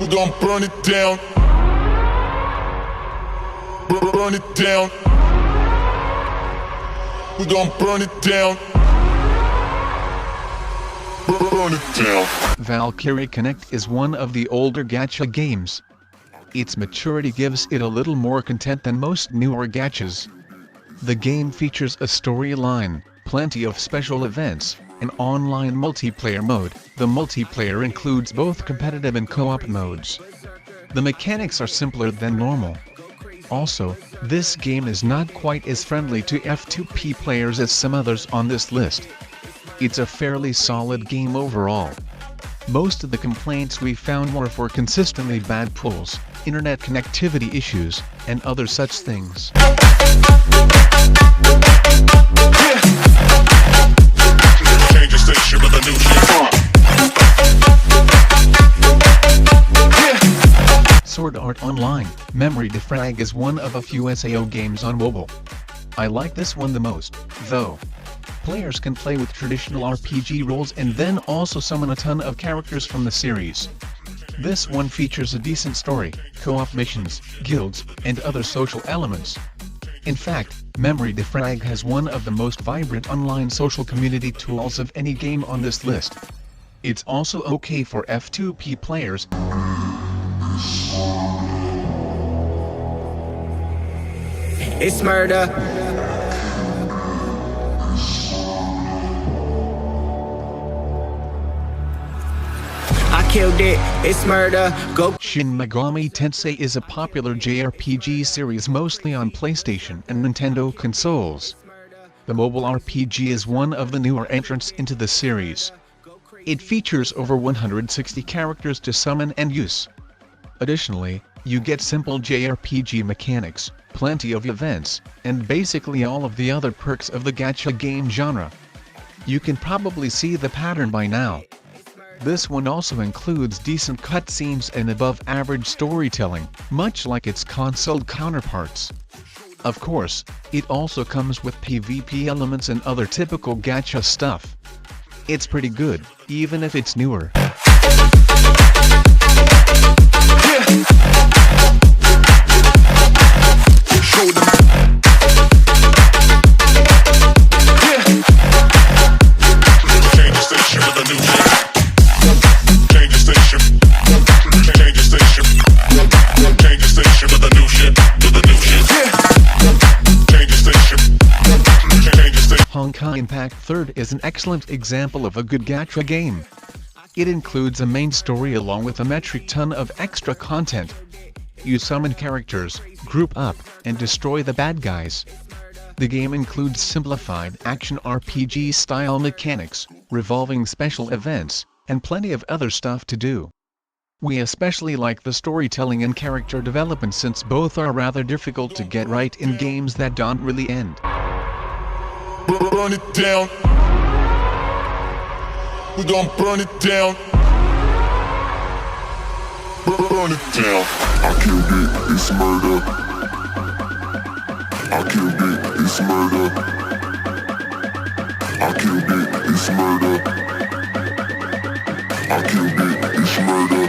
gon' burn it down. Burn it down. We gon' burn it down. Burn it down. Valkyrie Connect is one of the older gacha games. Its maturity gives it a little more content than most newer gachas. The game features a storyline, plenty of special events, an online multiplayer mode. The multiplayer includes both competitive and co-op modes. The mechanics are simpler than normal. Also, this game is not quite as friendly to F2P players as some others on this list. It's a fairly solid game overall. Most of the complaints we found were for consistently bad pulls, internet connectivity issues, and other such things. Change the station with a new shit. Sword Art Online, Memory DEFRAG is one of a few SAO games on mobile. I like this one the most, though. Players can play with traditional RPG roles and then also summon a ton of characters from the series. This one features a decent story, co-op missions, guilds, and other social elements. In fact, Memory DEFRAG has one of the most vibrant online social community tools of any game on this list. It's also okay for F2P players. It's murder. I killed it. It's murder. Go. Shin Megami Tensei is a popular JRPG series mostly on PlayStation and Nintendo consoles. The mobile RPG is one of the newer entrants into the series. It features over 160 characters to summon and use. Additionally, you get simple JRPG mechanics, plenty of events, and basically all of the other perks of the gacha game genre. You can probably see the pattern by now. This one also includes decent cutscenes and above-average storytelling, much like its console counterparts. Of course, it also comes with PvP elements and other typical gacha stuff. It's pretty good, even if it's newer. Show them. Change the station with a new shit. Change the station. Change the station. Change the station with a new shit. With a new shit. Change the station. Change the station. Honkai Impact 3rd is an excellent example of a good gacha game. It includes a main story along with a metric ton of extra content. You summon characters, group up, and destroy the bad guys. The game includes simplified action RPG-style mechanics, revolving special events, and plenty of other stuff to do. We especially like the storytelling and character development since both are rather difficult to get right in games that don't really end. Burn it down. We gon' burn it down. Burn it down. I killed it, it's murder. I killed it, it's murder. I killed it, it's murder. I killed it, it's murder.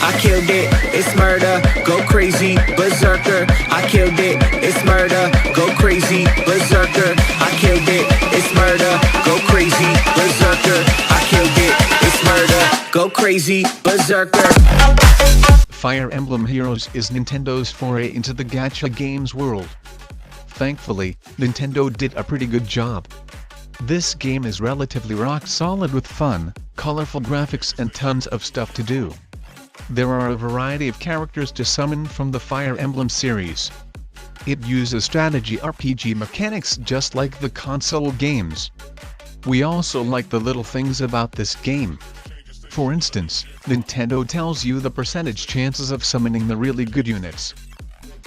I killed it. It's murder. Go crazy, berserker. I killed it. It's murder. Go crazy, berserker. I killed it. It's murder. Go crazy, berserker. I killed it. It's murder. Go crazy, berserker. Fire Emblem Heroes is Nintendo's foray into the gacha games world. Thankfully, Nintendo did a pretty good job. This game is relatively rock solid with fun, colorful graphics and tons of stuff to do. There are a variety of characters to summon from the Fire Emblem series. It uses strategy RPG mechanics just like the console games. We also like the little things about this game. For instance, Nintendo tells you the percentage chances of summoning the really good units.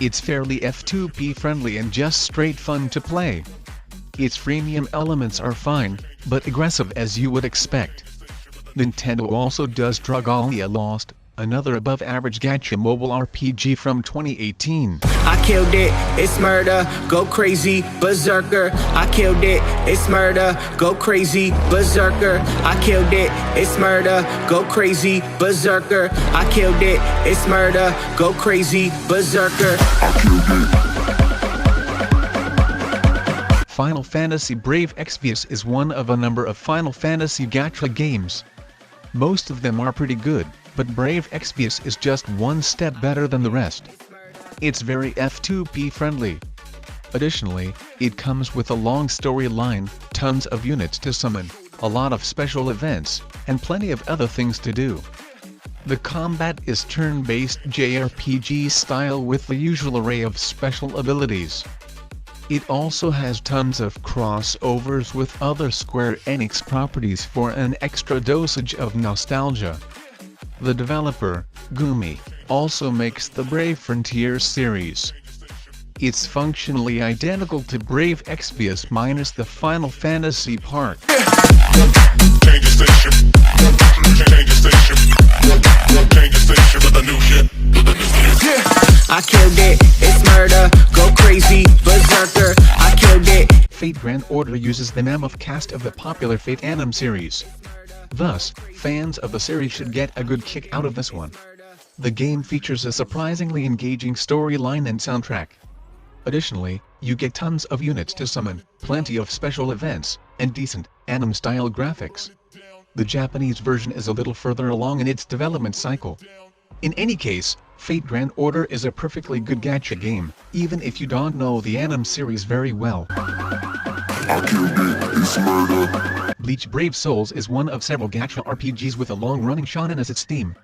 It's fairly F2P friendly and just straight fun to play. Its freemium elements are fine, but aggressive as you would expect. Nintendo also does Dragalia Lost, another above-average gacha mobile RPG from 2018. I killed it, it's murder, go crazy, berserker. I killed it, it's murder, go crazy, berserker. I killed it, it's murder, go crazy, berserker. I killed it, it's murder, go crazy, berserker. Final Fantasy Brave Exvius is one of a number of Final Fantasy gacha games. Most of them are pretty good, but Brave Exvius is just one step better than the rest. It's very F2P friendly. Additionally, it comes with a long storyline, tons of units to summon, a lot of special events, and plenty of other things to do. The combat is turn-based JRPG style with the usual array of special abilities. It also has tons of crossovers with other Square Enix properties for an extra dosage of nostalgia. The developer, Gumi, also makes the Brave Frontier series. It's functionally identical to Brave Exvius minus the Final Fantasy part. Change the station. Change the station. Change the station with the new shit. I killed it, it's murder, go crazy, berserker. I killed it. Fate Grand Order uses the mammoth cast of the popular Fate anime series. Thus, fans of the series should get a good kick out of this one. The game features a surprisingly engaging storyline and soundtrack. Additionally, you get tons of units to summon, plenty of special events, and decent, anime-style graphics. The Japanese version is a little further along in its development cycle. In any case, Fate Grand Order is a perfectly good gacha game, even if you don't know the anime series very well. I killed it, it's murder. Bleach Brave Souls is one of several gacha RPGs with a long-running shonen as its theme.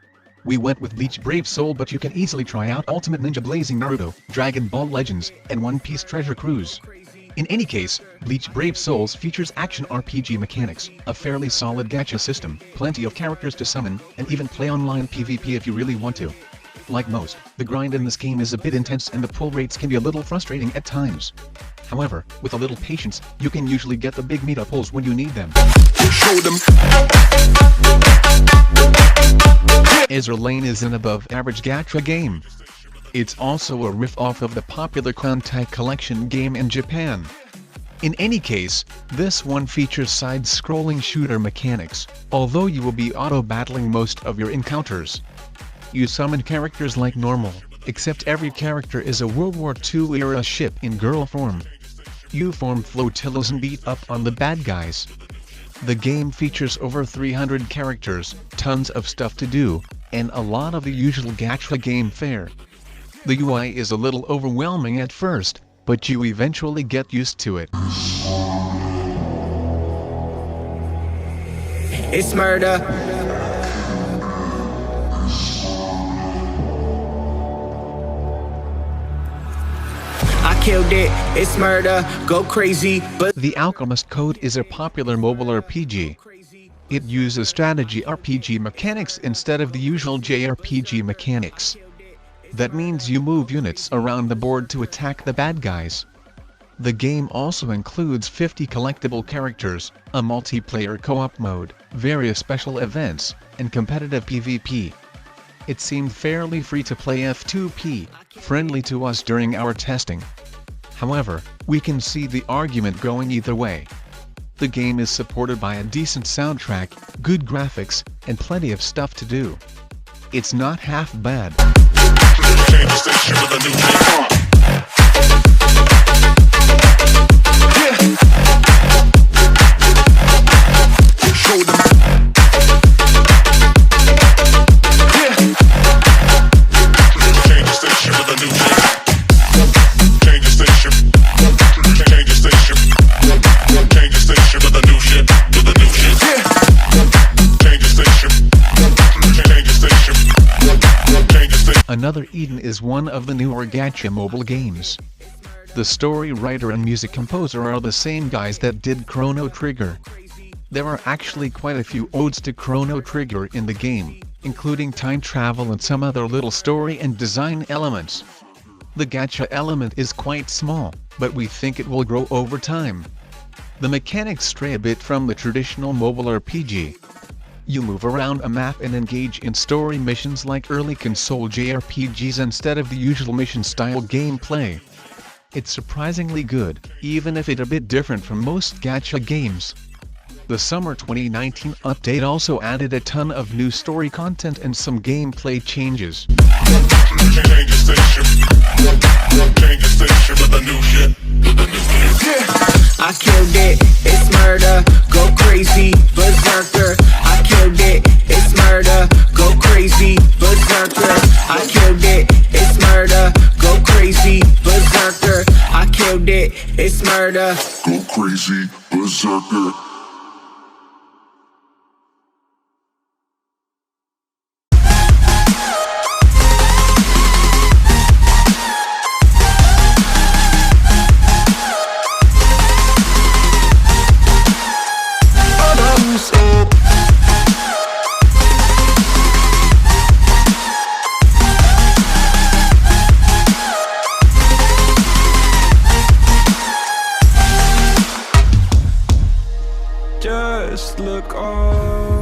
We went with Bleach Brave Soul, but you can easily try out Ultimate Ninja Blazing Naruto, Dragon Ball Legends, and One Piece Treasure Cruise. In any case, Bleach Brave Souls features action RPG mechanics, a fairly solid gacha system, plenty of characters to summon, and even play online PvP if you really want to. Like most, the grind in this game is a bit intense and the pull rates can be a little frustrating at times. However, with a little patience, you can usually get the big meter pulls when you need them. Show them. Azur Lane is an above-average gacha game. It's also a riff-off of the popular HONKAI collection game in Japan. In any case, this one features side-scrolling shooter mechanics, although you will be auto-battling most of your encounters. You summon characters like normal, except every character is a World War II-era ship in girl form. You form flotillas and beat up on the bad guys. The game features over 300 characters, tons of stuff to do, and a lot of the usual gacha game fare. The UI is a little overwhelming at first, but you eventually get used to it. It's murder. I killed it, it's murder, go crazy, but The Alchemist Code is a popular mobile RPG. It uses strategy RPG mechanics instead of the usual JRPG mechanics. That means you move units around the board to attack the bad guys. The game also includes 50 collectible characters, a multiplayer co-op mode, various special events, and competitive PvP. It seemed fairly free to play F2P, friendly to us during our testing. However, we can see the argument going either way. The game is supported by a decent soundtrack, good graphics, and plenty of stuff to do. It's not half bad. Change the station with a new shit. Show them. Change the station with a new shit. Change the station. Change the station. Change the station with a new shit. With a new shit. Change the station. Change the station. Change the station. Another Eden is one of the newer gacha mobile games. The story writer and music composer are the same guys that did Chrono Trigger. There are actually quite a few odes to Chrono Trigger in the game, including time travel and some other little story and design elements. The gacha element is quite small, but we think it will grow over time. The mechanics stray a bit from the traditional mobile RPG. You move around a map and engage in story missions like early console JRPGs instead of the usual mission-style gameplay. It's surprisingly good, even if it's a bit different from most gacha games. The summer 2019 update also added a ton of new story content and some gameplay changes. Change the station. Change the station with the new shit. I killed it, it's murder, go crazy, berserker. I killed it, it's murder, go crazy, berserker. I killed it, it's murder, go crazy, berserker. I killed it, it's murder. Go crazy, berserker. Just look all